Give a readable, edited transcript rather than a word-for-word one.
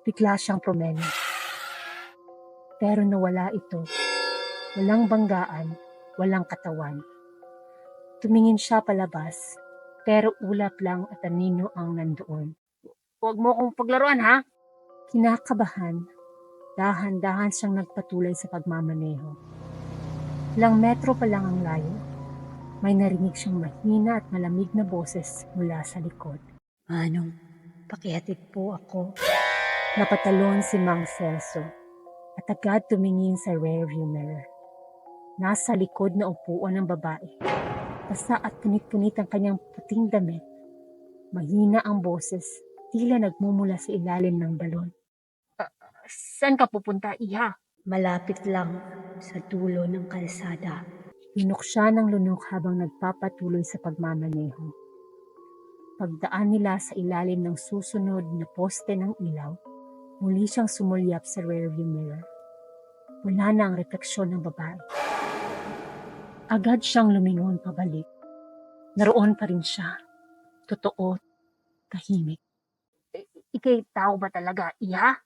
Bigla siyang promeno. Pero nawala ito. Walang banggaan, walang katawan. Tumingin siya palabas, pero ulap lang at anino ang nandoon. Huwag mo akong paglaruan, ha? Kinakabahan, dahan-dahan siyang nagpatuloy sa pagmamaneho. Ilang metro pa lang ang layo, may narinig siyang mahina at malamig na boses mula sa likod. Manong, pakihatid po ako. Napatalon si Mang Celso at agad tumingin sa rearview mirror. Nasa likod na upuan ng babae. Basa at punit-punit ang kanyang puting damit. Mahina ang boses, tila nagmumula sa ilalim ng balon. Saan ka pupunta, Iha? Malapit lang sa dulo ng kalsada. Lunok siya ng lunok habang nagpapatuloy sa pagmamaneho. Pagdaan nila sa ilalim ng susunod na poste ng ilaw, muli siyang sumulyap sa rearview mirror. Wala na ang refleksyon ng babae. Agad siyang lumingon pabalik. Naroon pa rin siya. Totoo, tahimik. Ika'y tao ba talaga, Iha?